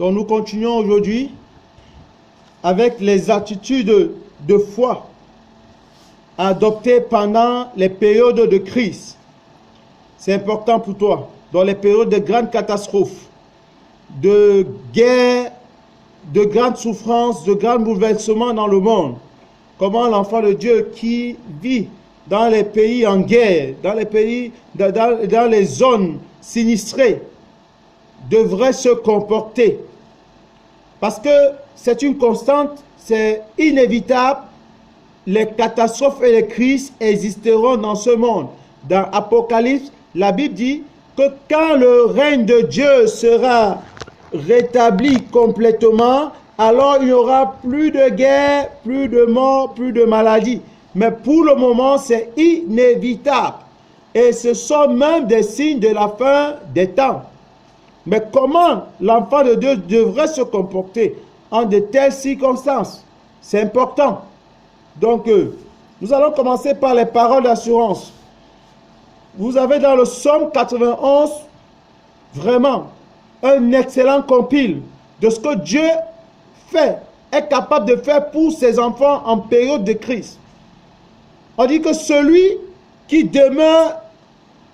Donc nous continuons aujourd'hui avec les attitudes de foi adoptées pendant les périodes de crise. C'est important pour toi. Dans les périodes de grandes catastrophes, de guerre, de grandes souffrances, de grands bouleversements dans le monde. Comment l'enfant de Dieu qui vit dans les pays en guerre, dans les pays, dans les zones sinistrées, devrait se comporter. Parce que c'est une constante, c'est inévitable. Les catastrophes et les crises existeront dans ce monde. Dans Apocalypse, la Bible dit que quand le règne de Dieu sera rétabli complètement, alors il n'y aura plus de guerre, plus de mort, plus de maladie. Mais pour le moment, c'est inévitable. Et ce sont même des signes de la fin des temps. Mais comment l'enfant de Dieu devrait se comporter en de telles circonstances? C'est important. Donc, nous allons commencer par les paroles d'assurance. Vous avez dans le Psaume 91, vraiment, un excellent compil de ce que Dieu fait, est capable de faire pour ses enfants en période de crise. On dit que celui qui demeure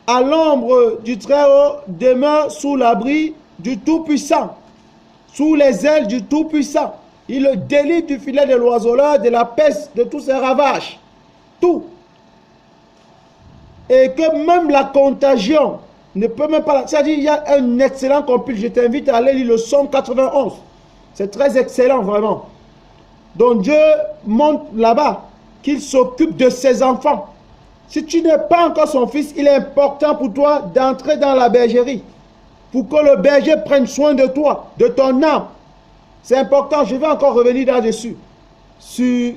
à l'ombre du Très-Haut demeure sous l'abri du Tout-Puissant, sous les ailes du Tout-Puissant. Il le délivre du filet de l'oiseleur, de la peste, de tous ses ravages. Tout. Et que même la contagion ne peut même pas... C'est-à-dire, il y a un excellent compil. Je t'invite à aller lire le Psaume 91. C'est très excellent, vraiment. Donc Dieu montre là-bas qu'il s'occupe de ses enfants. Si tu n'es pas encore son fils, il est important pour toi d'entrer dans la bergerie. Pour que le berger prenne soin de toi, de ton âme. C'est important, je vais encore revenir là-dessus. Sur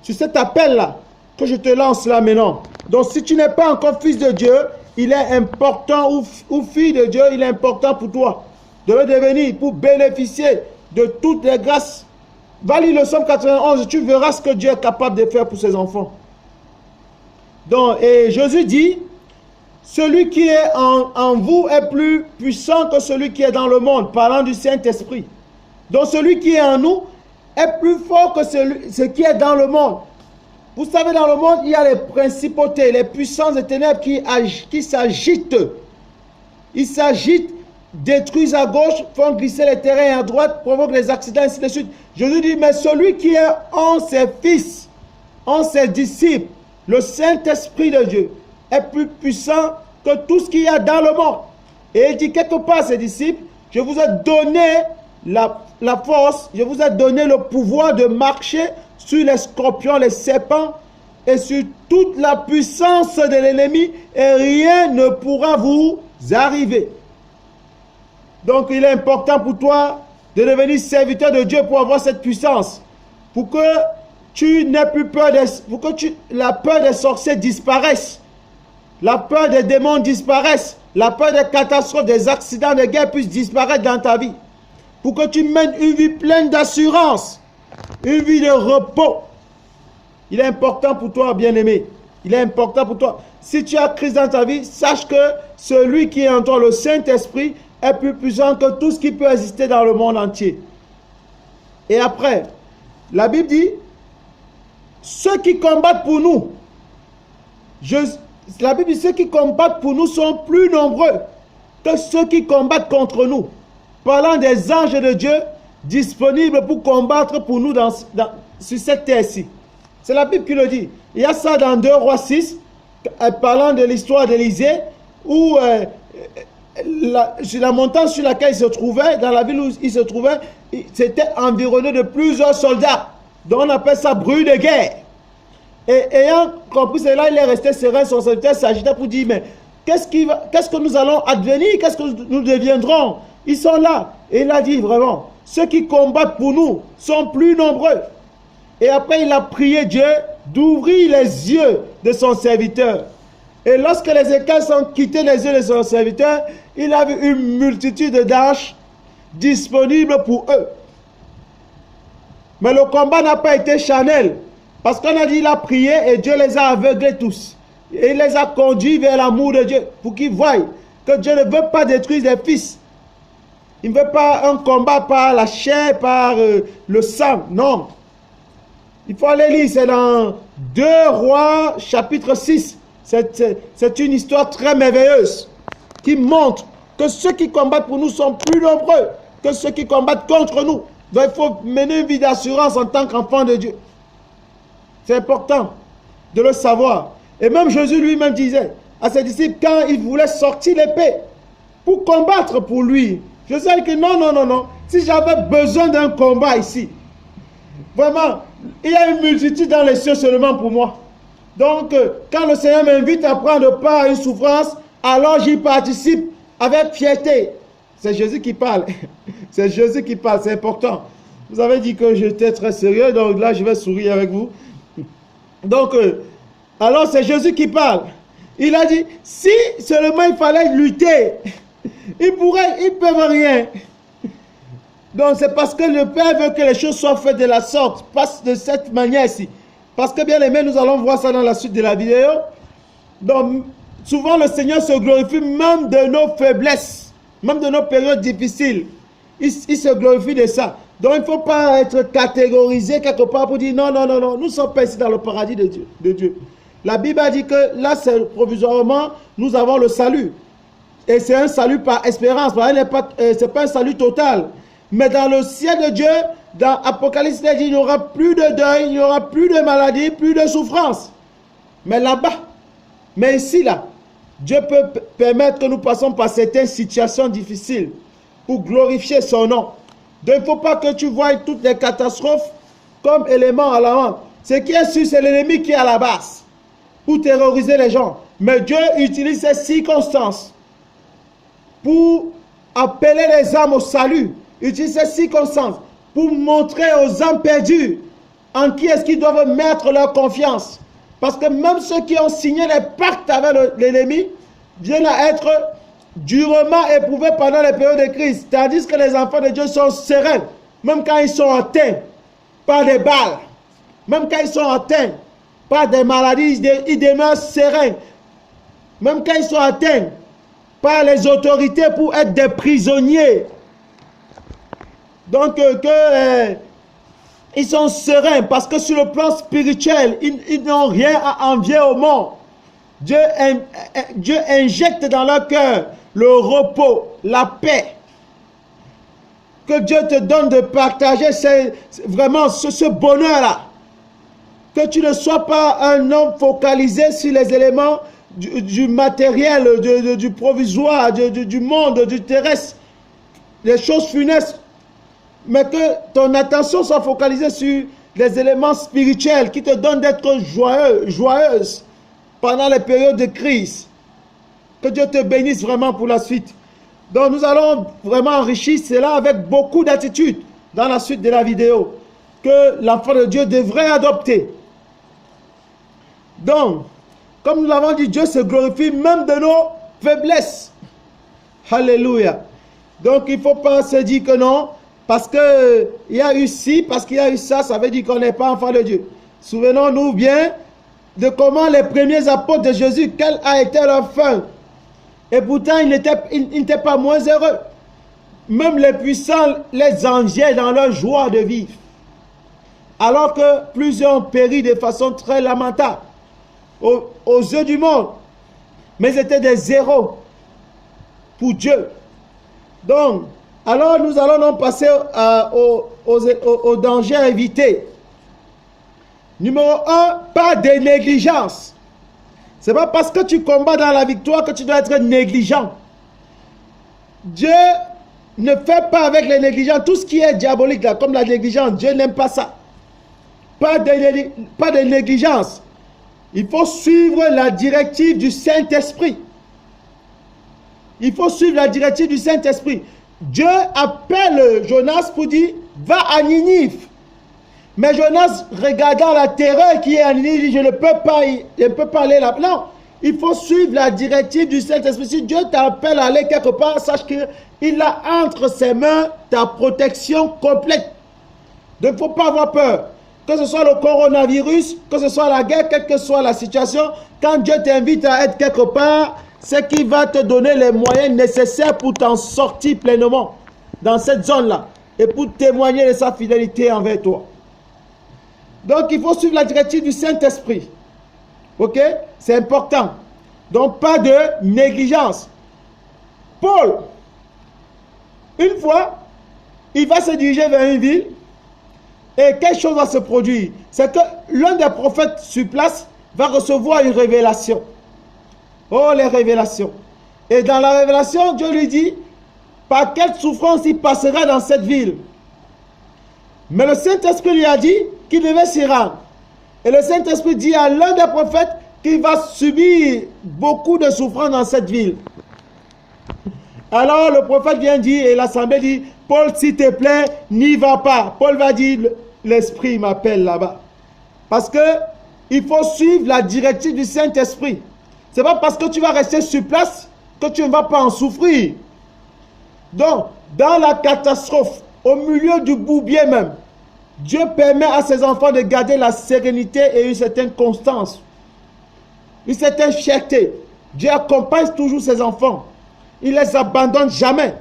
cet appel-là, que je te lance là maintenant. Donc si tu n'es pas encore fils de Dieu, il est important, ou fille de Dieu, il est important pour toi de le devenir, pour bénéficier de toutes les grâces. Va lire le Psaume 91, tu verras ce que Dieu est capable de faire pour ses enfants. Donc, et Jésus dit, celui qui est en vous est plus puissant que celui qui est dans le monde, parlant du Saint-Esprit. Donc celui qui est en nous est plus fort que ce qui est dans le monde. Vous savez, dans le monde, il y a les principautés, les puissances des ténèbres qui s'agitent. Ils s'agitent, détruisent à gauche, font glisser les terrains à droite, provoquent des accidents, ainsi de suite. Jésus dit, mais celui qui est en ses fils, en ses disciples, le Saint-Esprit de Dieu, est plus puissant que tout ce qu'il y a dans le monde. Et il dit quelque part à ses disciples, je vous ai donné la force, je vous ai donné le pouvoir de marcher sur les scorpions, les serpents et sur toute la puissance de l'ennemi et rien ne pourra vous arriver. Donc il est important pour toi de devenir serviteur de Dieu pour avoir cette puissance. Pour que tu n'aies plus peur, pour que la peur des sorciers disparaisse. La peur des démons disparaisse. La peur des catastrophes, des accidents de guerre puissent disparaître dans ta vie. Pour que tu mènes une vie pleine d'assurance. Une vie de repos. Il est important pour toi, bien-aimé. Il est important pour toi. Si tu as crise dans ta vie, sache que celui qui est en toi, le Saint-Esprit, est plus puissant que tout ce qui peut exister dans le monde entier. Et après, la Bible dit, ceux qui combattent pour nous, la Bible dit, ceux qui combattent pour nous sont plus nombreux que ceux qui combattent contre nous. Parlant des anges de Dieu disponibles pour combattre pour nous sur cette terre-ci. C'est la Bible qui le dit. Il y a ça dans 2 Rois 6, parlant de l'histoire d'Élisée, où sur la montagne sur laquelle il se trouvait, dans la ville où il se trouvait, c'était environné de plusieurs soldats. Donc on appelle ça bruit de guerre. Et ayant compris cela, il est resté serein, son serviteur s'agitait pour dire, mais qu'est-ce que nous allons advenir, qu'est-ce que nous deviendrons? Ils sont là. Et il a dit vraiment, ceux qui combattent pour nous sont plus nombreux. Et après il a prié Dieu d'ouvrir les yeux de son serviteur. Et lorsque les écailles sont quittées les yeux de son serviteur, il a vu une multitude d'anges disponibles pour eux. Mais le combat n'a pas été charnel. Parce qu'on a dit qu'il a prié et Dieu les a aveuglés tous. Et il les a conduits vers l'amour de Dieu. Pour qu'ils voient que Dieu ne veut pas détruire les fils. Il ne veut pas un combat par la chair, par le sang. Non. Il faut aller lire. C'est dans 2 Rois, chapitre 6. C'est une histoire très merveilleuse qui montre que ceux qui combattent pour nous sont plus nombreux que ceux qui combattent contre nous. Donc il faut mener une vie d'assurance en tant qu'enfant de Dieu. C'est important de le savoir. Et même Jésus lui-même disait à ses disciples, quand il voulait sortir l'épée pour combattre pour lui, je sais que non. Si j'avais besoin d'un combat ici, vraiment, il y a une multitude dans les cieux seulement pour moi. Donc, quand le Seigneur m'invite à prendre part à une souffrance, alors j'y participe avec fierté. C'est Jésus qui parle. C'est Jésus qui parle, c'est important. Vous avez dit que j'étais très sérieux, donc là, je vais sourire avec vous. Donc, alors c'est Jésus qui parle. Il a dit, si seulement il fallait lutter, ils peuvent rien. Donc c'est parce que le Père veut que les choses soient faites de la sorte, passe de cette manière-ci. Parce que bien aimé, nous allons voir ça dans la suite de la vidéo. Donc souvent le Seigneur se glorifie même de nos faiblesses, même de nos périodes difficiles. Il se glorifie de ça. Donc il ne faut pas être catégorisé quelque part pour dire non, nous ne sommes pas ici dans le paradis de Dieu. La Bible a dit que là, c'est provisoirement, nous avons le salut. Et c'est un salut par espérance. Ce n'est pas un salut total. Mais dans le ciel de Dieu, dans Apocalypse, il dit, il n'y aura plus de deuil, il n'y aura plus de maladie, plus de souffrance. Mais là-bas, mais ici, là, Dieu peut permettre que nous passions par certaines situations difficiles pour glorifier son nom. Donc, il ne faut pas que tu voies toutes les catastrophes comme éléments à la honte. Ce qui est sûr, c'est l'ennemi qui est à la base pour terroriser les gens. Mais Dieu utilise ces circonstances pour appeler les âmes au salut. Utilise ces circonstances pour montrer aux âmes perdues en qui est-ce qu'ils doivent mettre leur confiance. Parce que même ceux qui ont signé les pactes avec l'ennemi viennent à être durement éprouvés pendant les périodes de crise. Tandis que les enfants de Dieu sont sereins, même quand ils sont atteints par des balles, même quand ils sont atteints par des maladies, ils demeurent sereins. Même quand ils sont atteints par les autorités pour être des prisonniers. Donc, ils sont sereins parce que sur le plan spirituel, ils n'ont rien à envier au monde. Dieu injecte dans leur cœur le repos, la paix. Que Dieu te donne de partager vraiment ce bonheur-là. Que tu ne sois pas un homme focalisé sur les éléments du matériel, du provisoire, du monde, du terrestre, les choses funestes. Mais que ton attention soit focalisée sur les éléments spirituels qui te donnent d'être joyeuse pendant les périodes de crise. Que Dieu te bénisse vraiment pour la suite. Donc nous allons vraiment enrichir cela avec beaucoup d'attitude dans la suite de la vidéo que l'enfant de Dieu devrait adopter. Donc, comme nous l'avons dit, Dieu se glorifie même de nos faiblesses. Alléluia. Donc il ne faut pas se dire que non. Parce qu'il y a eu ci, parce qu'il y a eu ça, ça veut dire qu'on n'est pas enfant de Dieu. Souvenons-nous bien de comment les premiers apôtres de Jésus, quelle a été leur fin. Et pourtant, ils n'étaient pas moins heureux. Même les puissants les enviaient dans leur joie de vivre. Alors que plusieurs ont péri de façon très lamentable aux yeux du monde. Mais ils étaient des héros pour Dieu. Donc, alors nous allons donc passer aux dangers à éviter. Numéro 1, pas de négligence. Ce n'est pas parce que tu combats dans la victoire que tu dois être négligent. Dieu ne fait pas avec les négligents tout ce qui est diabolique, là, comme la négligence. Dieu n'aime pas ça. Pas de négligence. Il faut suivre la directive du Saint-Esprit. Il faut suivre la directive du Saint-Esprit. Dieu appelle Jonas pour dire, va à Ninive. Mais Jonas, regardant la terreur qui est à Ninive, dit, je ne peux pas aller là. Non, il faut suivre la directive du Saint-Esprit. Si Dieu t'appelle à aller quelque part, sache qu'il a entre ses mains ta protection complète. Donc, il ne faut pas avoir peur. Que ce soit le coronavirus, que ce soit la guerre, quelle que soit la situation, quand Dieu t'invite à être quelque part, c'est qu'il va te donner les moyens nécessaires pour t'en sortir pleinement. dans cette zone-là et pour témoigner de sa fidélité envers toi. Donc, il faut suivre la directive du Saint-Esprit. Ok? C'est important. Donc, pas de négligence. Paul, une fois, il va se diriger vers une ville et quelque chose va se produire. C'est que l'un des prophètes sur place va recevoir une révélation. Oh, les révélations. Et dans la révélation, Dieu lui dit par quelle souffrance il passera dans cette ville. Mais le Saint-Esprit lui a dit qu'il devait s'y rendre. Et le Saint-Esprit dit à l'un des prophètes qu'il va subir beaucoup de souffrance dans cette ville. Alors le prophète vient dire, et l'assemblée dit, Paul, s'il te plaît, n'y va pas. Paul va dire, l'Esprit m'appelle là-bas. Parce que il faut suivre la directive du Saint-Esprit. Ce n'est pas parce que tu vas rester sur place que tu ne vas pas en souffrir. Donc, dans la catastrophe, au milieu du bourbier même, Dieu permet à ses enfants de garder la sérénité et une certaine constance, une certaine fierté. Dieu accompagne toujours ses enfants. Il ne les abandonne jamais.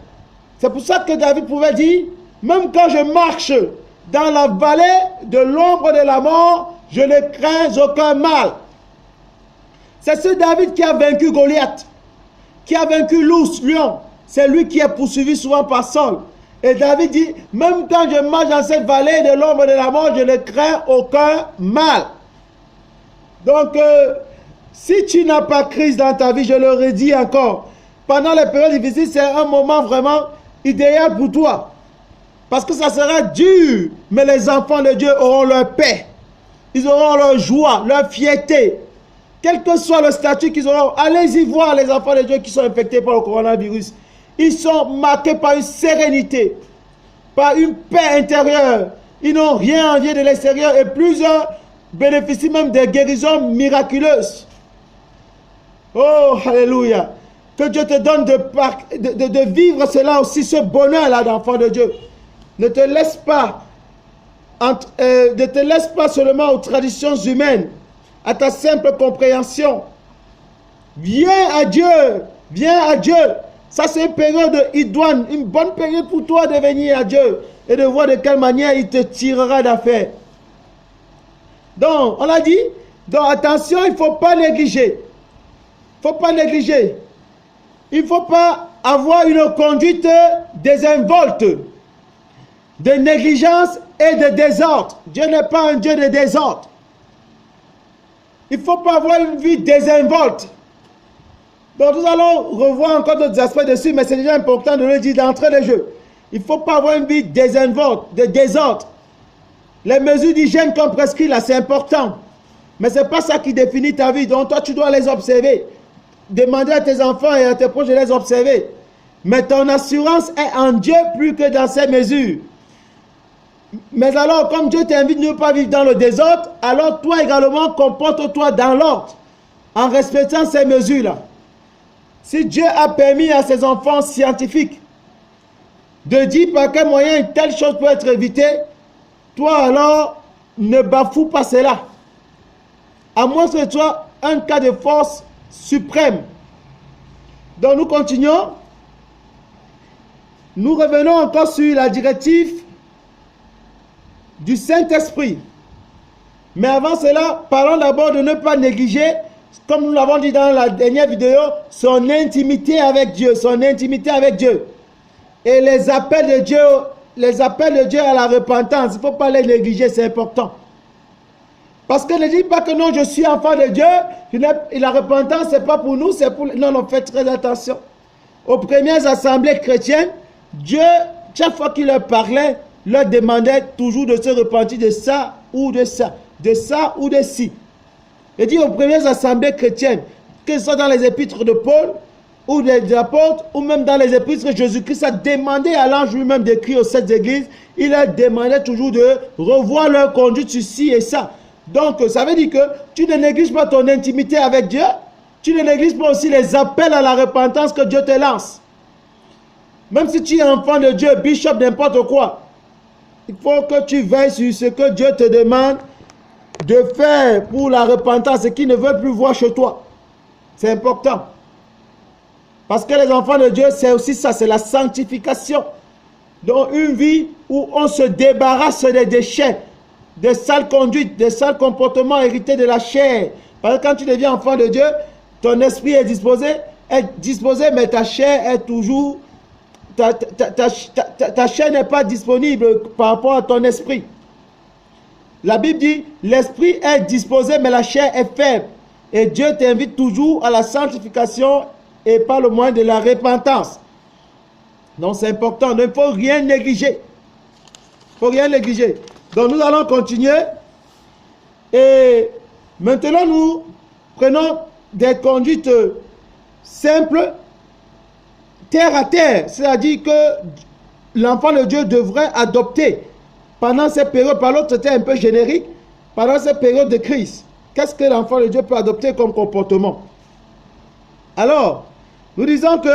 C'est pour ça que David pouvait dire, même quand je marche dans la vallée de l'ombre de la mort, je ne crains aucun mal. C'est ce David qui a vaincu Goliath, qui a vaincu l'ours, lion. C'est lui qui est poursuivi souvent par Saul. Et David dit, même quand je marche dans cette vallée de l'ombre de la mort, je ne crains aucun mal. Donc, si tu n'as pas crise dans ta vie, je le redis encore, pendant les périodes difficiles, c'est un moment vraiment idéal pour toi. Parce que ça sera dur, mais les enfants de Dieu auront leur paix. Ils auront leur joie, leur fierté. Quel que soit le statut qu'ils auront, allez-y voir les enfants de Dieu qui sont infectés par le coronavirus. Ils sont marqués par une sérénité, par une paix intérieure. Ils n'ont rien envié de l'extérieur et plusieurs bénéficient même des guérisons miraculeuses. Oh, alléluia. Que Dieu te donne de vivre cela aussi, ce bonheur-là d'enfant de Dieu. Ne te laisse pas seulement aux traditions humaines, à ta simple compréhension. Viens à Dieu, viens à Dieu. Ça, c'est une période idoine, une bonne période pour toi de venir à Dieu et de voir de quelle manière il te tirera d'affaire. Donc, on l'a dit, donc attention, il ne faut pas négliger. Il ne faut pas négliger. Il ne faut pas avoir une conduite désinvolte, de négligence et de désordre. Dieu n'est pas un Dieu de désordre. Il ne faut pas avoir une vie désinvolte. Donc nous allons revoir encore d'autres aspects dessus, mais c'est déjà important de le dire d'entrée de jeu. Il ne faut pas avoir une vie désinvolte, de désordre. Les mesures d'hygiène qu'on prescrit là, c'est important. Mais ce n'est pas ça qui définit ta vie. Donc toi, tu dois les observer. Demander à tes enfants et à tes proches de les observer. Mais ton assurance est en Dieu plus que dans ces mesures. Mais alors, comme Dieu t'invite à ne pas vivre dans le désordre, alors toi également, comporte-toi dans l'ordre, en respectant ces mesures-là. Si Dieu a permis à ses enfants scientifiques de dire par quel moyen telle chose peut être évitée, toi alors, ne bafoue pas cela. À moins que ce soit un cas de force suprême. Donc nous continuons. Nous revenons encore sur la directive du Saint-Esprit. Mais avant cela, parlons d'abord de ne pas négliger, comme nous l'avons dit dans la dernière vidéo, son intimité avec Dieu, son intimité avec Dieu. Et les appels de Dieu à la repentance, il ne faut pas les négliger, c'est important. Parce que ne dis pas que non, je suis enfant de Dieu, et la repentance, ce n'est pas pour nous, c'est pour... Non, non, faites très attention. Aux premières assemblées chrétiennes, Dieu, chaque fois qu'il leur parlait, leur demandait toujours de se repentir de ça ou de ça ou de ci. Il dit aux premières assemblées chrétiennes, que ce soit dans les épîtres de Paul, ou des apôtres, ou même dans les épîtres, Jésus-Christ a demandé à l'ange lui-même d'écrire aux sept églises, il leur demandait toujours de revoir leur conduite sur ci et ça. Donc, ça veut dire que tu ne négliges pas ton intimité avec Dieu, tu ne négliges pas aussi les appels à la repentance que Dieu te lance. Même si tu es enfant de Dieu, bishop, n'importe quoi, il faut que tu veilles sur ce que Dieu te demande de faire pour la repentance et qu'il ne veut plus voir chez toi. C'est important. Parce que les enfants de Dieu, c'est aussi ça, c'est la sanctification. dans une vie où on se débarrasse des déchets, des sales conduites, des sales comportements hérités de la chair. Parce que quand tu deviens enfant de Dieu, ton esprit est disposé, mais ta chair est toujours... Ta chair n'est pas disponible par rapport à ton esprit. La Bible dit, l'esprit est disposé, mais la chair est faible. Et Dieu t'invite toujours à la sanctification et par le moyen de la repentance. Donc c'est important, il ne faut rien négliger. Il ne faut rien négliger. Donc nous allons continuer. Et maintenant nous prenons des conduites simples, terre à terre. C'est-à-dire que l'enfant de Dieu devrait adopter pendant cette période, par l'autre c'était un peu générique, pendant cette période de crise. Qu'est-ce que l'enfant de Dieu peut adopter comme comportement? Alors, nous disons que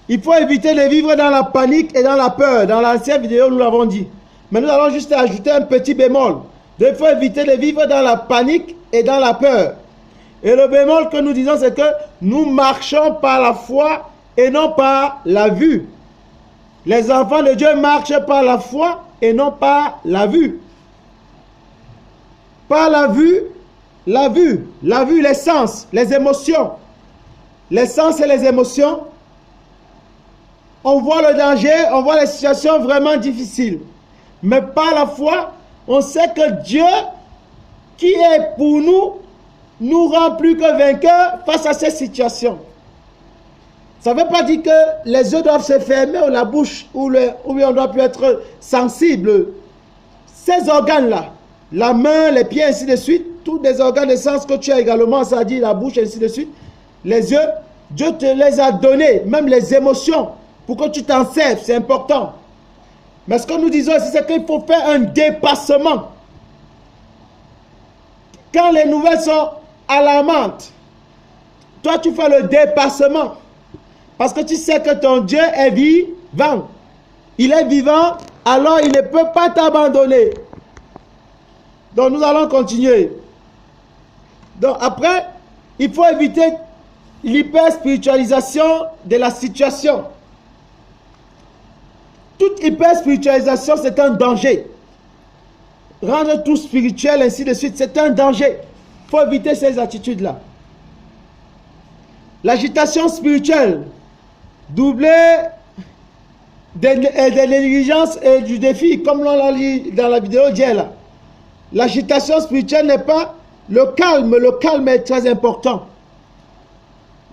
il faut éviter de vivre dans la panique et dans la peur. Dans l'ancienne vidéo, nous l'avons dit. Mais nous allons juste ajouter un petit bémol. Il faut éviter de vivre dans la panique et dans la peur. Et le bémol que nous disons, c'est que nous marchons par la foi et non par la vue. Les enfants de Dieu marchent par la foi et non par la vue. Par la vue, les sens, les émotions. Les sens et les émotions, on voit le danger, on voit les situations vraiment difficiles. Mais par la foi, on sait que Dieu, qui est pour nous, nous rend plus que vainqueurs face à ces situations. Ça ne veut pas dire que les yeux doivent se fermer ou la bouche, ou bien on doit plus être sensible. Ces organes-là, la main, les pieds, ainsi de suite, tous les organes de sens que tu as également, c'est-à-dire la bouche, ainsi de suite, les yeux, Dieu te les a donnés, même les émotions, pour que tu t'en serves, c'est important. Mais ce que nous disons ici, c'est qu'il faut faire un dépassement. Quand les nouvelles sont alarmantes, toi tu fais le dépassement. Parce que tu sais que ton Dieu est vivant. Il est vivant, alors il ne peut pas t'abandonner. Donc nous allons continuer. Donc après, il faut éviter l'hyper-spiritualisation de la situation. Toute hyper-spiritualisation, c'est un danger. Rendre tout spirituel, ainsi de suite, c'est un danger. Il faut éviter ces attitudes-là. L'agitation spirituelle, doublée de l'exigence et du défi, comme l'on l'a dit dans la vidéo d'hier. L'agitation spirituelle n'est pas le calme. Le calme est très important.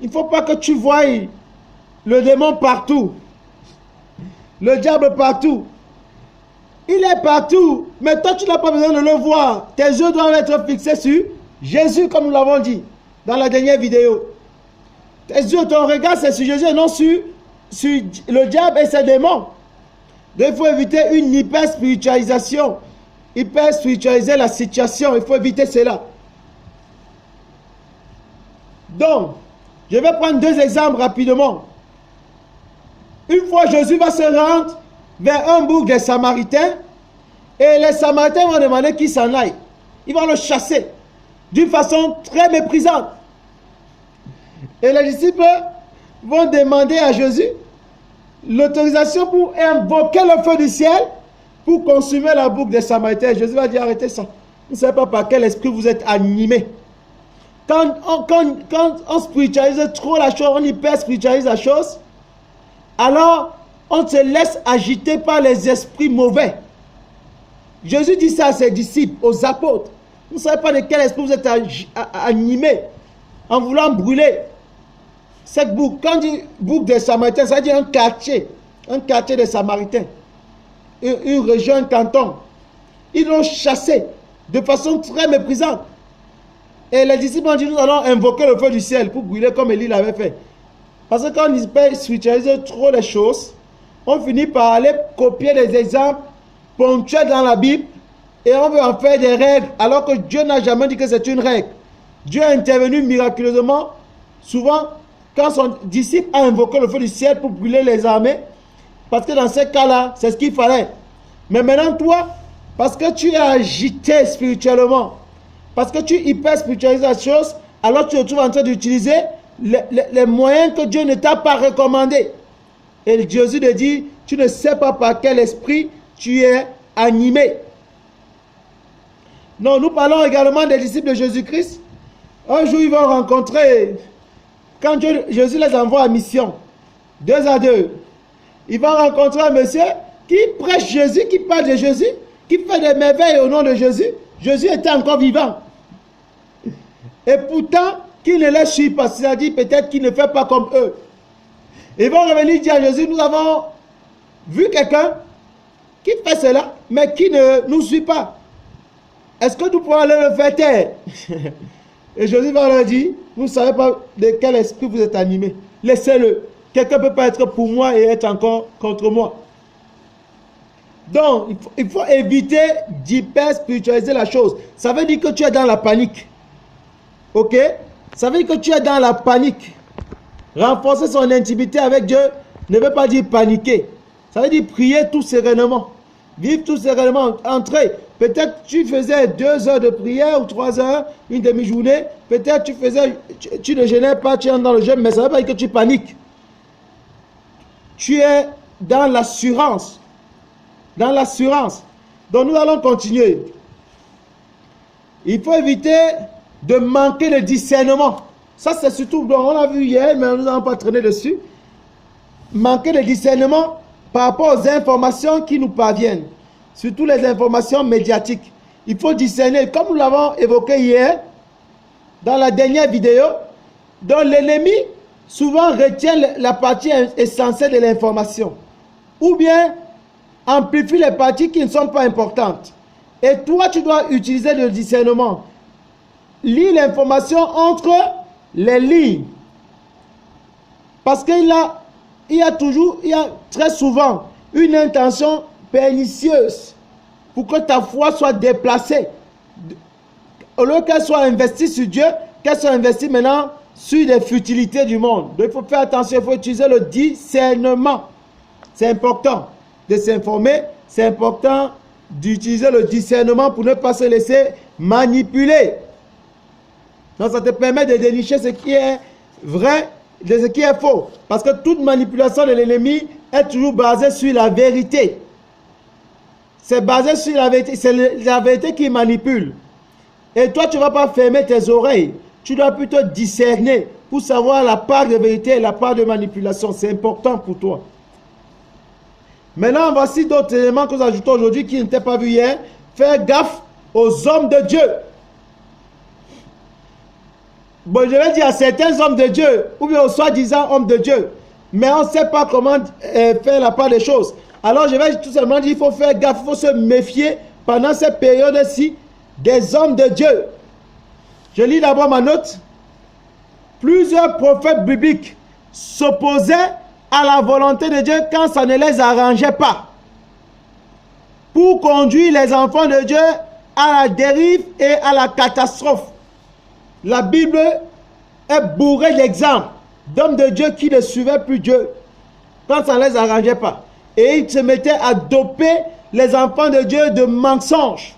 Il ne faut pas que tu voies le démon partout. Le diable partout. Il est partout. Mais toi, tu n'as pas besoin de le voir. Tes yeux doivent être fixés sur Jésus, comme nous l'avons dit dans la dernière vidéo. Tes yeux, ton regard, c'est sur Jésus et non sur le diable et ses démons. Donc, il faut éviter une hyper-spiritualisation. Hyper-spiritualiser la situation. Il faut éviter cela. Donc, je vais prendre deux exemples rapidement. Une fois, Jésus va se rendre vers un bouc des Samaritains et les Samaritains vont demander qu'il s'en aille. Ils vont le chasser d'une façon très méprisante. Et les disciples vont demander à Jésus l'autorisation pour invoquer le feu du ciel pour consumer la bouc des Samaritains. Jésus va dire arrêtez ça. Vous ne savez pas par quel esprit vous êtes animés. Quand on spiritualise trop la chose, on hyper spiritualise la chose, alors on se laisse agiter par les esprits mauvais. Jésus dit ça à ses disciples, aux apôtres. Vous ne savez pas de quel esprit vous êtes animés en voulant brûler cette boucle. Quand on dit boucle des Samaritains, ça veut dire un quartier des Samaritains, une région, un canton. Ils l'ont chassé de façon très méprisante. Et les disciples ont dit, nous allons invoquer le feu du ciel pour brûler comme Élie l'avait fait. Parce que quand on peut spiritualiser trop les choses, on finit par aller copier des exemples ponctuels dans la Bible et on veut en faire des règles alors que Dieu n'a jamais dit que c'est une règle. Dieu a intervenu miraculeusement, souvent quand son disciple a invoqué le feu du ciel pour brûler les armées, parce que dans ces cas-là, c'est ce qu'il fallait. Mais maintenant toi, parce que tu es agité spirituellement, parce que tu hyper spiritualises la chose, alors tu te trouves en train d'utiliser les moyens que Dieu ne t'a pas recommandés. Et Jésus te dit, tu ne sais pas par quel esprit tu es animé. Non, nous parlons également des disciples de Jésus-Christ. Un jour, ils vont rencontrer, quand Jésus les envoie en mission, 2 à 2, ils vont rencontrer un monsieur qui prêche Jésus, qui parle de Jésus, qui fait des merveilles au nom de Jésus. Jésus était encore vivant. Et pourtant, qui ne les suit pas, c'est-à-dire peut-être qu'il ne fait pas comme eux. Ils vont revenir dire à Jésus, nous avons vu quelqu'un qui fait cela, mais qui ne nous suit pas. Est-ce que nous pouvons aller le faire taire? Et Jésus va leur dire, vous ne savez pas de quel esprit vous êtes animé. Laissez-le. Quelqu'un ne peut pas être pour moi et être encore contre moi. Donc, il faut éviter d'hyper-spiritualiser la chose. Ça veut dire que tu es dans la panique. Ok? Ça veut dire que tu es dans la panique. Renforcer son intimité avec Dieu ne veut pas dire paniquer. Ça veut dire prier tout sereinement. Vivre tout sereinement. Entrer. Peut-être tu faisais 2 heures de prière ou 3 heures, une demi-journée. Peut-être tu ne gênais pas, tu es dans le jeûne, mais ça ne veut pas dire que tu paniques. Tu es dans l'assurance. Dans l'assurance. Donc nous allons continuer. Il faut éviter de manquer de discernement. Ça c'est surtout, on l'a vu hier, mais nous n'allons pas traîner dessus. Manquer de discernement par rapport aux informations qui nous parviennent. Surtout les informations médiatiques. Il faut discerner, comme nous l'avons évoqué hier, dans la dernière vidéo, dont l'ennemi souvent retient la partie essentielle de l'information. Ou bien amplifie les parties qui ne sont pas importantes. Et toi, tu dois utiliser le discernement. Lis l'information entre les lignes. Parce qu'il y a très souvent une intention pernicieuse pour que ta foi soit déplacée. Au lieu qu'elle soit investie sur Dieu, qu'elle soit investie maintenant sur les futilités du monde. Donc il faut faire attention, il faut utiliser le discernement. C'est important de s'informer, c'est important d'utiliser le discernement pour ne pas se laisser manipuler. Donc ça te permet de dénicher ce qui est vrai de ce qui est faux. Parce que toute manipulation de l'ennemi est toujours basée sur la vérité. C'est basé sur la vérité. C'est la vérité qui manipule. Et toi, tu ne vas pas fermer tes oreilles. Tu dois plutôt discerner pour savoir la part de vérité et la part de manipulation. C'est important pour toi. Maintenant, voici d'autres éléments que nous ajoutons aujourd'hui qui n'étaient pas vus hier. Faire gaffe aux hommes de Dieu. Bon, je vais dire à certains hommes de Dieu, ou bien aux soi-disant hommes de Dieu, mais on ne sait pas comment faire la part des choses. Alors, je vais tout simplement dire, il faut faire gaffe, il faut se méfier pendant cette période-ci des hommes de Dieu. Je lis d'abord ma note. Plusieurs prophètes bibliques s'opposaient à la volonté de Dieu quand ça ne les arrangeait pas, pour conduire les enfants de Dieu à la dérive et à la catastrophe. La Bible est bourrée d'exemples d'hommes de Dieu qui ne suivaient plus Dieu quand ça ne les arrangeait pas. Et ils se mettaient à doper les enfants de Dieu de mensonges.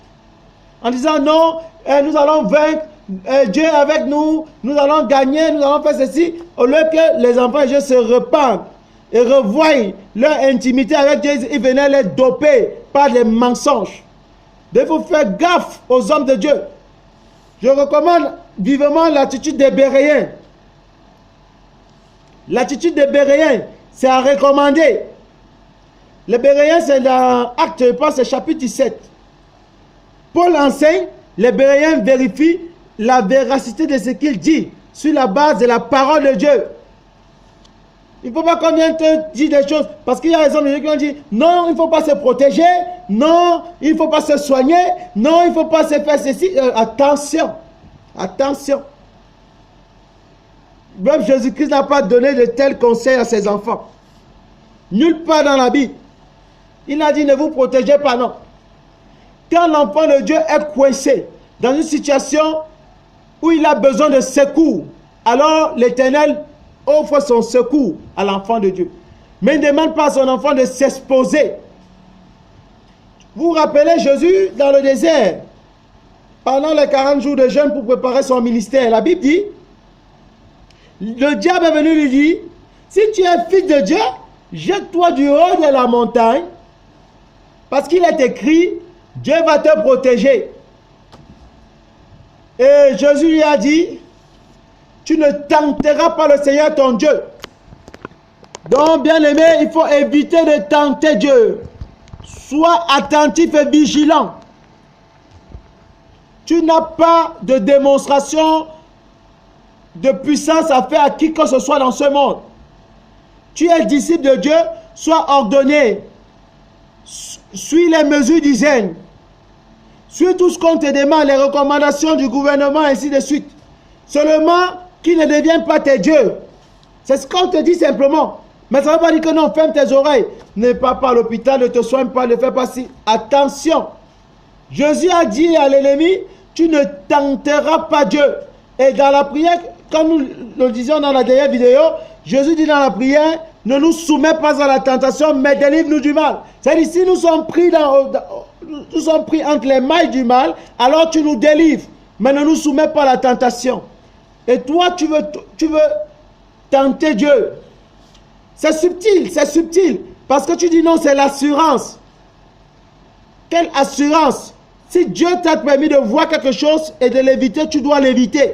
En disant non, nous allons vaincre, Dieu est avec nous, nous allons gagner, nous allons faire ceci. Au lieu que les enfants de Dieu se repentent et revoient leur intimité avec Dieu, ils venaient les doper par des mensonges. Donc il faut faire gaffe aux hommes de Dieu. Je recommande vivement l'attitude des Béréens. L'attitude des Béréens, c'est à recommander. Les Béréens, c'est dans Actes, je pense, c'est chapitre 17. Paul enseigne, les Béréens vérifient la véracité de ce qu'il dit sur la base de la parole de Dieu. Il ne faut pas qu'on vienne te dire des choses, parce qu'il y a des hommes qui ont dit, non, il ne faut pas se protéger, non, il ne faut pas se soigner, non, il ne faut pas se faire ceci. Attention, attention. Même Jésus-Christ n'a pas donné de tels conseils à ses enfants. Nulle part dans la Bible. Il a dit, ne vous protégez pas, non. Quand l'enfant de Dieu est coincé dans une situation où il a besoin de secours, alors l'Éternel offre son secours à l'enfant de Dieu. Mais il ne demande pas à son enfant de s'exposer. Vous vous rappelez Jésus dans le désert, pendant les 40 jours de jeûne pour préparer son ministère. La Bible dit, le diable est venu lui dire, si tu es fils de Dieu, jette-toi du haut de la montagne, parce qu'il est écrit, Dieu va te protéger. Et Jésus lui a dit, tu ne tenteras pas le Seigneur ton Dieu. Donc, bien aimé, il faut éviter de tenter Dieu. Sois attentif et vigilant. Tu n'as pas de démonstration de puissance à faire à qui que ce soit dans ce monde. Tu es disciple de Dieu, sois ordonné. Suis les mesures d'hygiène. Suis tout ce qu'on te demande, les recommandations du gouvernement, ainsi de suite. Seulement, qu'ils ne deviennent pas tes dieux. C'est ce qu'on te dit simplement. Mais ça ne veut pas dire que non, ferme tes oreilles. Ne pars pas à l'hôpital, ne te soigne pas, ne fais pas si. Attention. Jésus a dit à l'ennemi, tu ne tenteras pas Dieu. Et dans la prière, comme nous le disions dans la dernière vidéo, Jésus dit dans la prière, ne nous soumets pas à la tentation, mais délivre-nous du mal. C'est-à-dire, si nous sommes pris entre les mailles du mal, alors tu nous délivres, mais ne nous soumets pas à la tentation. Et toi, tu veux tenter Dieu. C'est subtil, parce que tu dis non, c'est l'assurance. Quelle assurance? Si Dieu t'a permis de voir quelque chose et de l'éviter, tu dois l'éviter.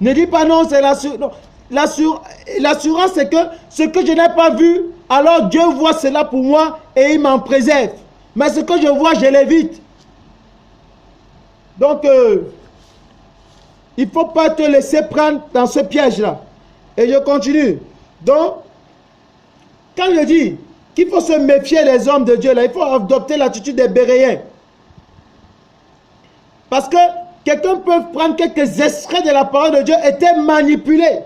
Ne dis pas non, c'est l'assurance. L'assurance, c'est que ce que je n'ai pas vu, alors Dieu voit cela pour moi et il m'en préserve. Mais ce que je vois, je l'évite. Donc, il ne faut pas te laisser prendre dans ce piège-là. Et je continue. Donc, quand je dis qu'il faut se méfier des hommes de Dieu, là, il faut adopter l'attitude des Béréens. Parce que quelqu'un peut prendre quelques extraits de la parole de Dieu et te manipuler,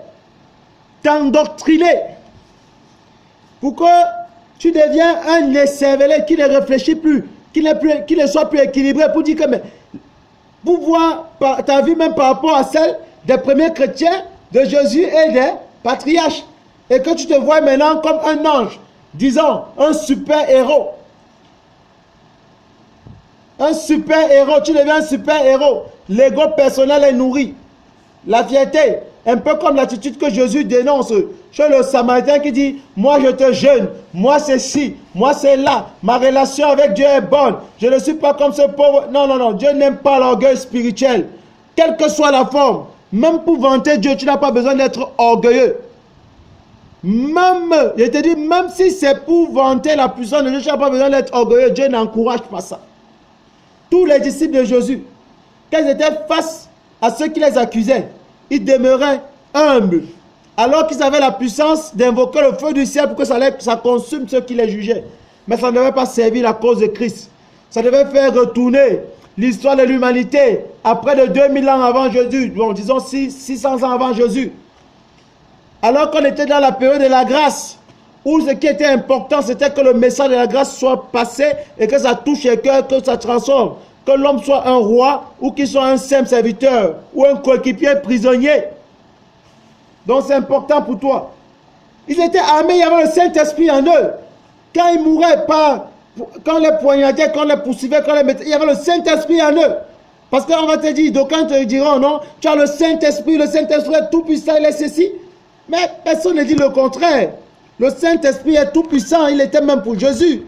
t'endoctriner, pour que tu deviens un écervelé qui ne réfléchit plus, qui ne soit plus équilibré, pour dire que, mais, pour voir ta vie même par rapport à celle des premiers chrétiens, de Jésus et des patriarches. Et que tu te vois maintenant comme un ange, disons, un super héros. Un super héros, tu deviens un super héros. L'ego personnel est nourri. La fierté, un peu comme l'attitude que Jésus dénonce chez le Samaritain qui dit, moi je te jeûne, moi c'est ci, moi c'est là, ma relation avec Dieu est bonne, je ne suis pas comme ce pauvre. Non, non, non, Dieu n'aime pas l'orgueil spirituel. Quelle que soit la forme, même pour vanter Dieu, tu n'as pas besoin d'être orgueilleux. Même, je te dis, même si c'est pour vanter la puissance de Dieu, tu n'as pas besoin d'être orgueilleux. Dieu n'encourage pas ça. Tous les disciples de Jésus, quand ils étaient face à ceux qui les accusaient, ils demeuraient humbles. Alors qu'ils avaient la puissance d'invoquer le feu du ciel pour que ça consume ceux qui les jugeaient. Mais ça ne devait pas servir la cause de Christ. Ça devait faire retourner l'histoire de l'humanité à près de 2000 ans avant Jésus. Bon, disons 600 ans avant Jésus. Alors qu'on était dans la période de la grâce, où ce qui était important, c'était que le message de la grâce soit passé et que ça touche les cœurs, que ça transforme. Que l'homme soit un roi ou qu'il soit un simple serviteur ou un coéquipier prisonnier. Donc c'est important pour toi. Ils étaient armés, il y avait le Saint-Esprit en eux. Quand ils mouraient, quand les poignardaient, quand les poursuivaient, quand les mettaient, il y avait le Saint-Esprit en eux. Parce qu'on va te dire, d'aucuns te diront, non, tu as le Saint-Esprit est tout puissant, il est ceci. Mais personne ne dit le contraire. Le Saint-Esprit est tout puissant, il était même pour Jésus.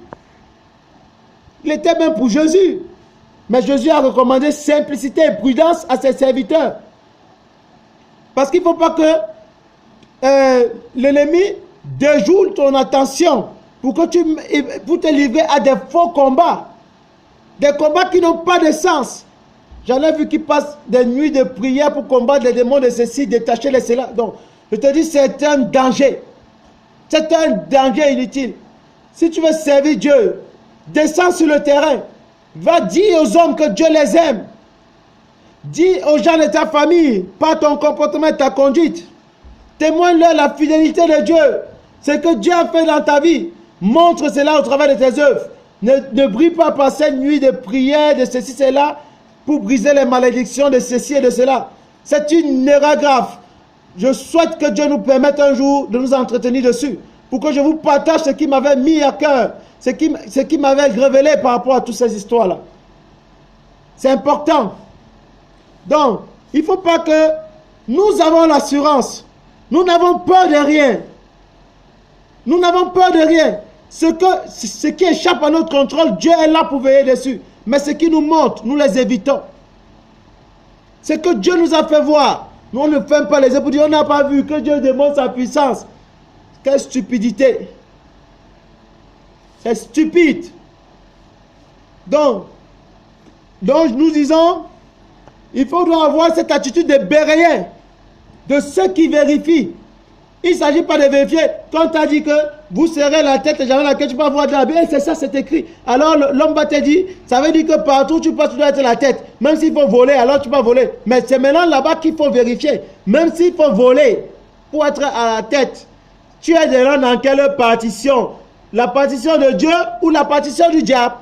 Il était même pour Jésus. Mais Jésus a recommandé simplicité et prudence à ses serviteurs. Parce qu'il ne faut pas que l'ennemi déjoue ton attention pour te livrer à des faux combats. Des combats qui n'ont pas de sens. J'en ai vu qui passent des nuits de prière pour combattre les démons de ceci, détacher les cela. Donc, je te dis, c'est un danger. C'est un danger inutile. Si tu veux servir Dieu, descends sur le terrain. Va dire aux hommes que Dieu les aime. Dis aux gens de ta famille, par ton comportement et ta conduite. Témoigne-leur la fidélité de Dieu. Ce que Dieu a fait dans ta vie. Montre cela au travers de tes œuvres. Ne brille pas par cette nuit de prière, de ceci, cela, pour briser les malédictions de ceci et de cela. C'est une erreur grave. Je souhaite que Dieu nous permette un jour de nous entretenir dessus. Pour que je vous partage ce qui m'avait mis à cœur. Ce qui m'avait révélé par rapport à toutes ces histoires-là. C'est important. Donc, il ne faut pas que nous avons l'assurance. Nous n'avons peur de rien. Nous n'avons peur de rien. Ce qui échappe à notre contrôle, Dieu est là pour veiller dessus. Mais ce qui nous montre, nous les évitons. Ce que Dieu nous a fait voir, nous on ne ferme pas les yeux pour dire on n'a pas vu que Dieu démontre sa puissance. Quelle stupidité. C'est stupide. Donc nous disons, il faudra avoir cette attitude de béréen, de ceux qui vérifient. Il ne s'agit pas de vérifier. Quand tu as dit que vous serrez la tête et jamais laquelle tu peux avoir de la Bible, c'est ça, c'est écrit. Alors l'homme va te dire, ça veut dire que partout tu passes, tu dois être la tête. Même s'il faut voler, alors tu peux voler. Mais c'est maintenant là-bas qu'il faut vérifier. Même s'il faut voler pour être à la tête, tu es déjà dans quelle partition? La partition de Dieu ou la partition du diable?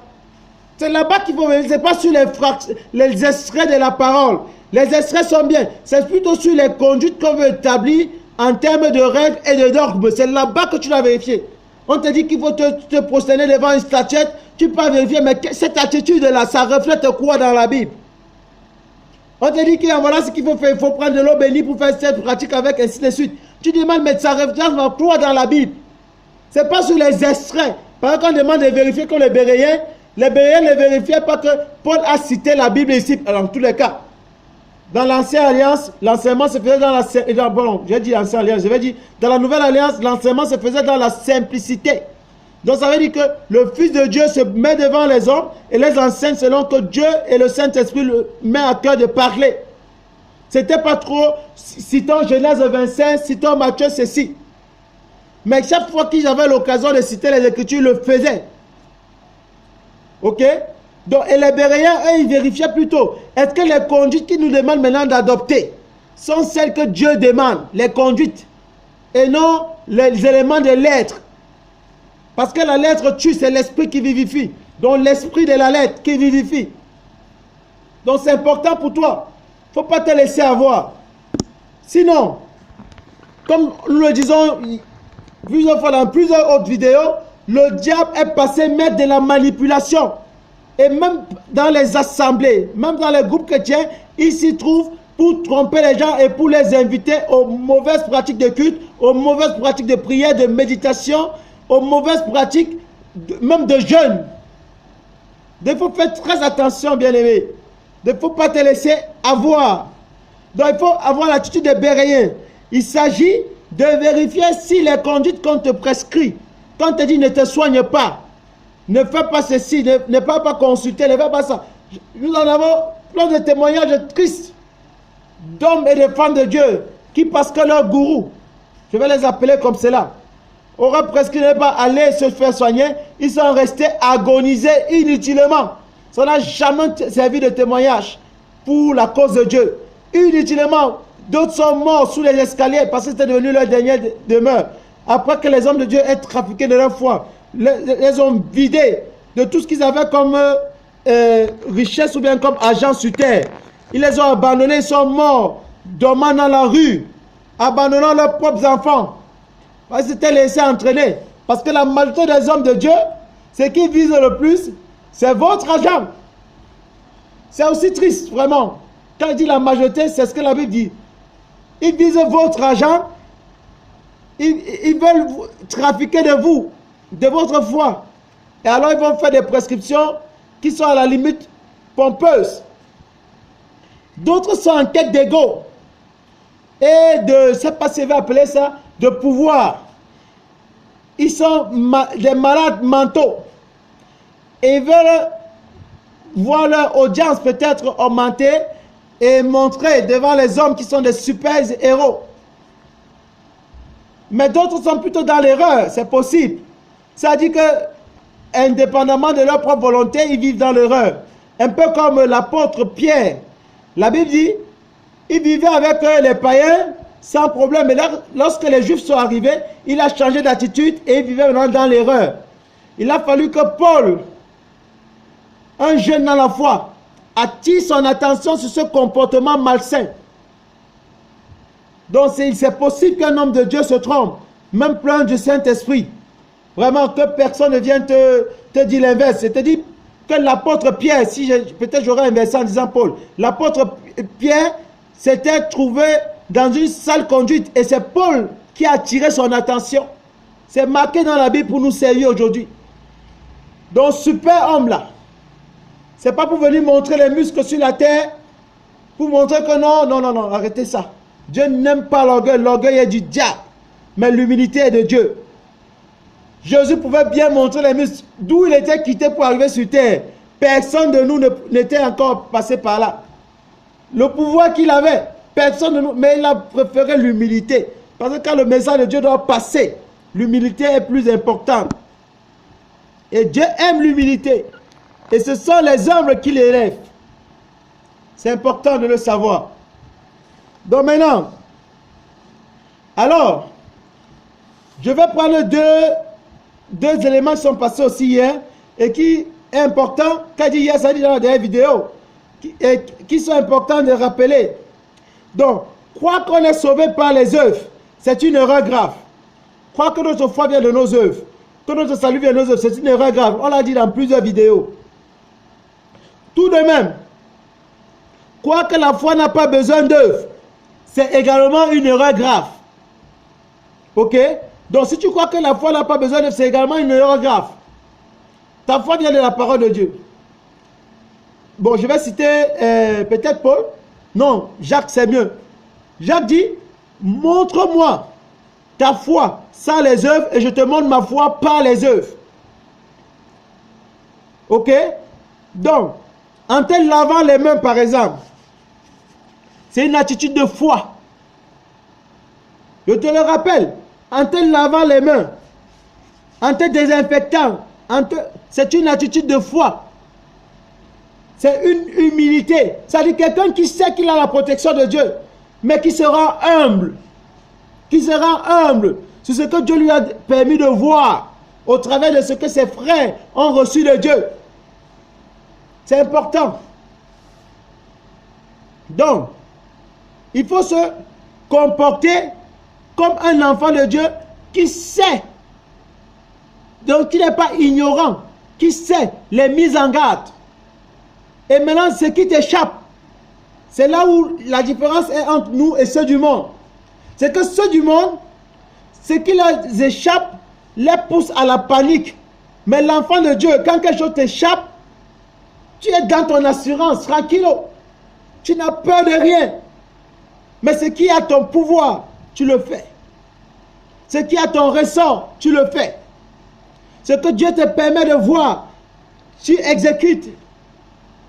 C'est là-bas qu'il faut vérifier. Ce n'est pas sur les extraits de la parole. Les extraits sont bien. C'est plutôt sur les conduites qu'on veut établir en termes de règles et de dogmes. C'est là-bas que tu dois vérifier. On te dit qu'il faut te prosterner devant une statuette. Tu peux vérifier, mais cette attitude-là, ça reflète quoi dans la Bible? On te dit que voilà ce qu'il faut faire. Il faut prendre de l'eau bénie pour faire cette pratique avec, ainsi de suite. Tu demandes, mais ça reflète quoi dans la Bible? Ce n'est pas sur les extraits. Par exemple, on demande de vérifier comme les Béréens ne vérifiaient pas que Paul a cité la Bible ici. Alors, dans tous les cas, dans l'Ancienne Alliance, l'enseignement se faisait dans la... Bon, j'ai dit l'Ancienne Alliance, je vais dire, dans la Nouvelle Alliance, l'enseignement se faisait dans la simplicité. Donc, ça veut dire que le Fils de Dieu se met devant les hommes et les enseigne selon que Dieu et le Saint-Esprit le met à cœur de parler. C'était pas trop, citons Genèse 25, citons Matthieu, ceci. Mais chaque fois qu'ils avaient l'occasion de citer les Écritures, ils le faisaient. Ok? Donc, et les Béréens, eux, ils vérifiaient plutôt. Est-ce que les conduites qu'ils nous demandent maintenant d'adopter sont celles que Dieu demande, les conduites, et non les éléments de l'être? Parce que la lettre tue, c'est l'esprit qui vivifie. Donc, l'esprit de la lettre qui vivifie. Donc, c'est important pour toi. Il ne faut pas te laisser avoir. Sinon, comme nous le disons plusieurs fois dans plusieurs autres vidéos, le diable est passé maître de la manipulation. Et même dans les assemblées, même dans les groupes chrétiens, il s'y trouve pour tromper les gens et pour les inviter aux mauvaises pratiques de culte, aux mauvaises pratiques de prière, de méditation, aux mauvaises pratiques même de jeûne. Il faut faire très attention, bien-aimé. Il ne faut pas te laisser avoir. Donc il faut avoir l'attitude de Béréen. Il s'agit de vérifier si les conduites qu'on te prescrit, quand on te dit ne te soigne pas, ne fais pas ceci, ne pas consulter, ne fais pas ça. Nous en avons plein de témoignages tristes d'hommes et de femmes de Dieu qui, parce que leur gourou, je vais les appeler comme cela, aura prescrit ne pas aller se faire soigner, ils sont restés agonisés inutilement. Ça n'a jamais servi de témoignage pour la cause de Dieu. Inutilement, d'autres sont morts sous les escaliers parce que c'était devenu leur dernière demeure. Après que les hommes de Dieu aient trafiqué de leur foi, les ont vidés de tout ce qu'ils avaient comme richesse ou bien comme argent sur terre. Ils les ont abandonnés, ils sont morts, dormant dans la rue, abandonnant leurs propres enfants. Parce qu'ils s'étaient laissés entraîner. Parce que la majorité des hommes de Dieu, ce qu'ils visent le plus, c'est votre argent. C'est aussi triste, vraiment. Quand il dit la majorité, c'est ce que la Bible dit. Ils visent votre argent. Ils veulent trafiquer de vous, de votre foi. Et alors ils vont faire des prescriptions qui sont à la limite pompeuses. D'autres sont en quête d'ego. Et de, je ne sais pas si je vais appeler ça, de pouvoir. Ils sont des malades mentaux. Et ils veulent voir leur audience peut-être augmenter et montrer devant les hommes qui sont des super héros. Mais d'autres sont plutôt dans l'erreur, c'est possible. Ça dit que, indépendamment de leur propre volonté, ils vivent dans l'erreur. Un peu comme l'apôtre Pierre. La Bible dit, il vivait avec les païens sans problème. Mais là, lorsque les Juifs sont arrivés, il a changé d'attitude et il vivait maintenant dans l'erreur. Il a fallu que Paul, un jeune dans la foi, attire son attention sur ce comportement malsain. Donc c'est possible qu'un homme de Dieu se trompe, même plein du Saint-Esprit. Vraiment que personne ne vienne te dire l'inverse. C'est-à-dire que l'apôtre Pierre, si peut-être j'aurais inversé en disant Paul, l'apôtre Pierre s'était trouvé dans une sale conduite et c'est Paul qui a attiré son attention. C'est marqué dans la Bible pour nous servir aujourd'hui. Donc, super homme là. C'est pas pour venir montrer les muscles sur la terre. Pour montrer que non, non, non, non, arrêtez ça. Dieu n'aime pas l'orgueil. L'orgueil est du diable. Mais l'humilité est de Dieu. Jésus pouvait bien montrer les muscles. D'où il était quitté pour arriver sur terre. Personne de nous n'était encore passé par là. Le pouvoir qu'il avait, personne de nous, mais il a préféré l'humilité. Parce que quand le message de Dieu doit passer, l'humilité est plus importante. Et Dieu aime l'humilité. Et ce sont les hommes qui l'élèvent. C'est important de le savoir. Donc maintenant, alors, je vais prendre deux éléments qui sont passés aussi hier et qui est important, qu'a dit hier, ça dit dans la dernière vidéo, qui sont importants de rappeler. Donc, croire qu'on est sauvé par les œuvres, c'est une erreur grave. Croire que notre foi vient de nos œuvres, que notre salut vient de nos œuvres, c'est une erreur grave. On l'a dit dans plusieurs vidéos. Tout de même, croire que la foi n'a pas besoin d'œuvres, c'est également une erreur grave. Ok? Donc, si tu crois que la foi n'a pas besoin d'œuvres, c'est également une erreur grave. Ta foi vient de la parole de Dieu. Bon, je vais citer peut-être Paul. Non, Jacques, c'est mieux. Jacques dit, montre-moi ta foi sans les œuvres et je te montre ma foi par les œuvres. Ok? Donc, en te lavant les mains, par exemple, c'est une attitude de foi. Je te le rappelle, en te lavant les mains, en te désinfectant, c'est une attitude de foi. C'est une humilité. C'est-à-dire quelqu'un qui sait qu'il a la protection de Dieu, mais qui sera humble. Qui sera humble sur ce que Dieu lui a permis de voir au travers de ce que ses frères ont reçu de Dieu. C'est important. Donc, il faut se comporter comme un enfant de Dieu qui sait, donc qui n'est pas ignorant, qui sait les mises en garde. Et maintenant, ce qui t'échappe, c'est là où la différence est entre nous et ceux du monde. C'est que ceux du monde, ce qui leur échappe, les pousse à la panique. Mais l'enfant de Dieu, quand quelque chose t'échappe, tu es dans ton assurance, tranquille. Tu n'as peur de rien. Mais ce qui a ton pouvoir, tu le fais. Ce qui a ton ressort, tu le fais. Ce que Dieu te permet de voir, tu exécutes.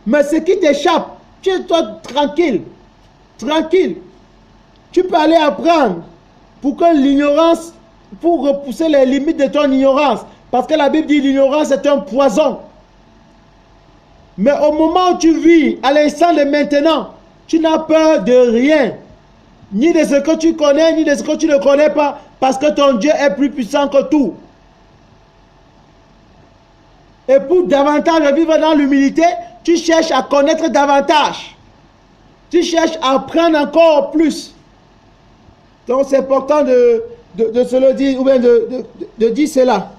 Mais ce qui t'échappe, tu es toi tranquille. Tranquille. Tu peux aller apprendre pour que l'ignorance, pour repousser les limites de ton ignorance. Parce que la Bible dit l'ignorance est un poison. Mais au moment où tu vis, à l'instant de maintenant, tu n'as peur de rien. Ni de ce que tu connais, ni de ce que tu ne connais pas. Parce que ton Dieu est plus puissant que tout. Et pour davantage vivre dans l'humilité, tu cherches à connaître davantage. Tu cherches à apprendre encore plus. Donc c'est important de se le dire, ou bien de dire cela.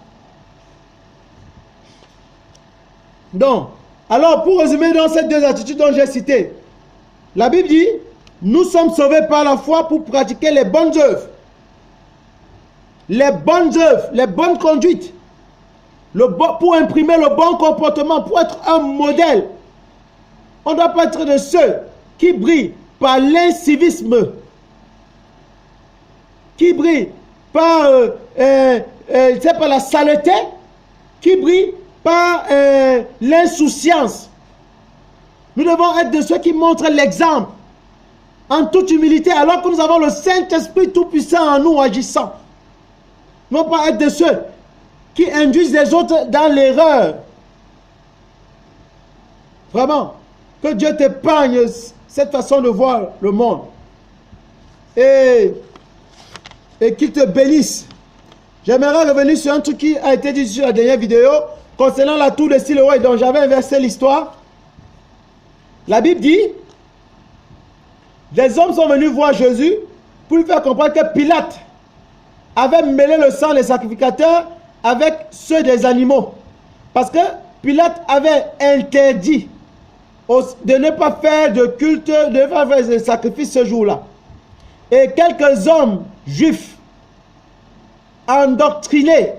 Donc, alors pour résumer dans ces deux attitudes dont j'ai cité, la Bible dit, nous sommes sauvés par la foi pour pratiquer les bonnes œuvres. Les bonnes œuvres, les bonnes conduites. Pour imprimer le bon comportement, pour être un modèle. On ne doit pas être de ceux qui brillent par l'incivisme, qui brillent par, par la saleté, qui brillent par l'insouciance. Nous devons être de ceux qui montrent l'exemple en toute humilité, alors que nous avons le Saint-Esprit tout-puissant en nous agissant. Non pas être de ceux qui induisent les autres dans l'erreur. Vraiment, que Dieu t'épargne cette façon de voir le monde. Et qu'il te bénisse. J'aimerais revenir sur un truc qui a été dit sur la dernière vidéo concernant la tour de Siloé, dont j'avais inversé l'histoire. La Bible dit, des hommes sont venus voir Jésus pour lui faire comprendre que Pilate avait mêlé le sang des sacrificateurs avec ceux des animaux. Parce que Pilate avait interdit de ne pas faire de culte, de ne pas faire de sacrifice ce jour-là. Et quelques hommes juifs endoctrinés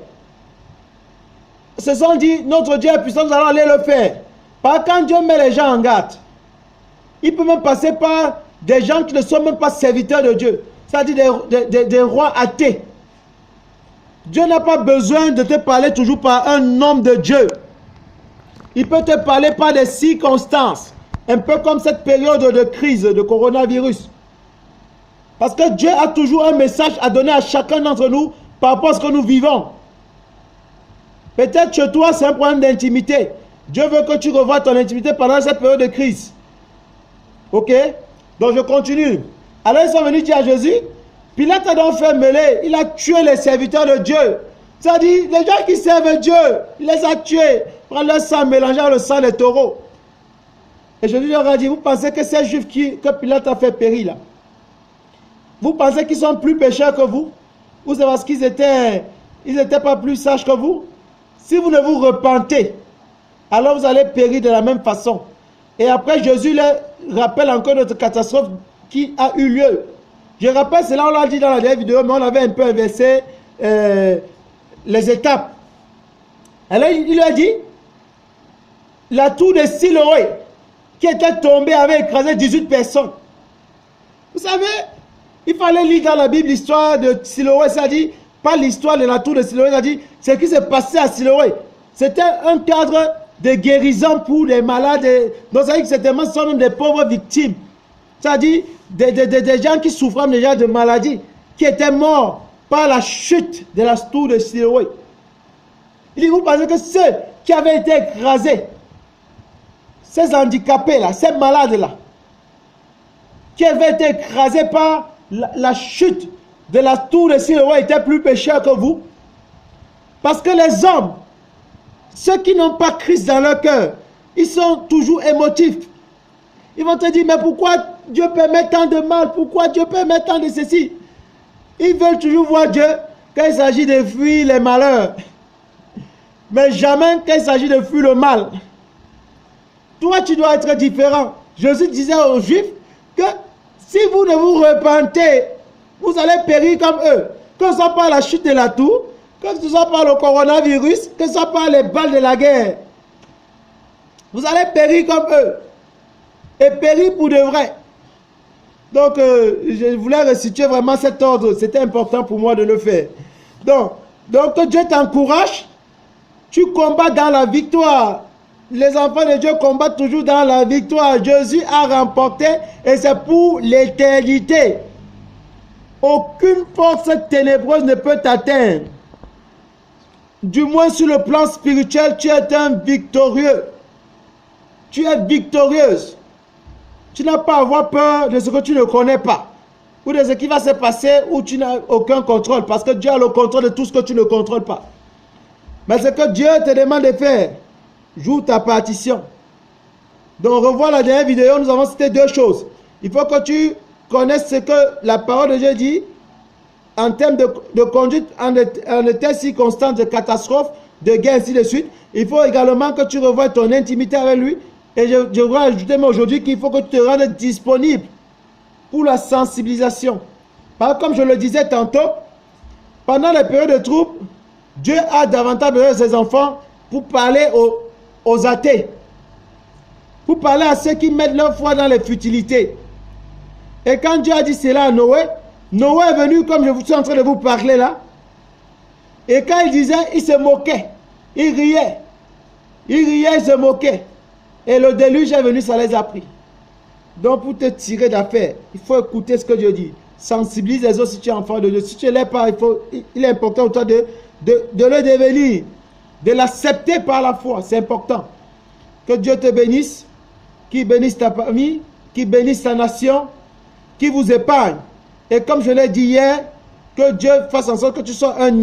se sont dit, notre Dieu est puissant, nous allons aller le faire. Par quand Dieu met les gens en garde, il peut même passer par des gens qui ne sont même pas serviteurs de Dieu, c'est-à-dire des rois athées. Dieu n'a pas besoin de te parler toujours par un homme de Dieu. Il peut te parler par des circonstances, un peu comme cette période de crise de coronavirus. Parce que Dieu a toujours un message à donner à chacun d'entre nous par rapport à ce que nous vivons. Peut-être chez toi, c'est un problème d'intimité. Dieu veut que tu revoies ton intimité pendant cette période de crise. Ok? Donc je continue. Alors ils sont venus dire à Jésus, Pilate a donc fait mêler, il a tué les serviteurs de Dieu. C'est-à-dire, les gens qui servent Dieu, il les a tués. Prends leur sang, mélangeant le sang des taureaux. Et Jésus leur a dit, vous pensez que ces juifs que Pilate a fait périr là, vous pensez qu'ils sont plus pécheurs que vous? Ou c'est parce qu'ils n'étaient pas plus sages que vous? Si vous ne vous repentez, alors vous allez périr de la même façon. Et après, Jésus leur rappelle encore notre catastrophe qui a eu lieu. Je rappelle, cela on l'a dit dans la dernière vidéo, mais on avait un peu inversé les étapes. Alors il lui a dit, la tour de Siloé, qui était tombée, avait écrasé 18 personnes. Vous savez, il fallait lire dans la Bible l'histoire de Siloé, ça dit, pas l'histoire de la tour de Siloé, ça dit, ce qui s'est passé à Siloé. C'était un cadre de guérison pour les malades. Donc ça dit que c'était même des pauvres victimes. C'est-à-dire des gens qui souffraient déjà de maladies, qui étaient morts par la chute de la tour de Siloé. Il dit, vous pensez que ceux qui avaient été écrasés, ces handicapés-là, ces malades-là, qui avaient été écrasés par la chute de la tour de Siloé étaient plus pécheurs que vous? Parce que les hommes, ceux qui n'ont pas Christ dans leur cœur, ils sont toujours émotifs. Ils vont te dire, mais pourquoi Dieu permet tant de mal? Pourquoi Dieu permet tant de ceci? Ils veulent toujours voir Dieu quand il s'agit de fuir les malheurs. Mais jamais quand il s'agit de fuir le mal. Toi, tu dois être différent. Jésus disait aux Juifs que si vous ne vous repentez, vous allez périr comme eux. Que ce soit par la chute de la tour, que ce soit par le coronavirus, que ce soit par les balles de la guerre. Vous allez périr comme eux. Et périr pour de vrai. Donc, je voulais resituer vraiment cet ordre. C'était important pour moi de le faire. Donc que Dieu t'encourage. Tu combats dans la victoire. Les enfants de Dieu combattent toujours dans la victoire. Jésus a remporté et c'est pour l'éternité. Aucune force ténébreuse ne peut t'atteindre. Du moins sur le plan spirituel, tu es un victorieux. Tu es victorieuse. Tu n'as pas à avoir peur de ce que tu ne connais pas. Ou de ce qui va se passer où tu n'as aucun contrôle. Parce que Dieu a le contrôle de tout ce que tu ne contrôles pas. Mais ce que Dieu te demande de faire, joue ta partition. Donc revois la dernière vidéo, nous avons cité deux choses. Il faut que tu connaisses ce que la parole de Dieu dit en termes de conduite en de telles circonstances de catastrophe, de guerre, ainsi de suite. Il faut également que tu revoies ton intimité avec lui. Et je voudrais ajouter aujourd'hui qu'il faut que tu te rendes disponible pour la sensibilisation. Comme je le disais tantôt, pendant les périodes de troubles, Dieu a davantage besoin de ses enfants pour parler aux athées. Pour parler à ceux qui mettent leur foi dans les futilités. Et quand Dieu a dit cela à Noé, Noé est venu comme je suis en train de vous parler là. Et quand il disait, il se moquait. Il riait. Il riait, il se moquait. Et le déluge est venu, ça les a pris. Donc pour te tirer d'affaire, il faut écouter ce que Dieu dit. Sensibilise les autres si tu es enfant de Dieu. Si tu ne l'es pas, il est important pour toi de le devenir. De l'accepter par la foi. C'est important. Que Dieu te bénisse. Qu'il bénisse ta famille. Qu'il bénisse ta nation. Qu'il vous épargne. Et comme je l'ai dit hier, que Dieu fasse en sorte que tu sois un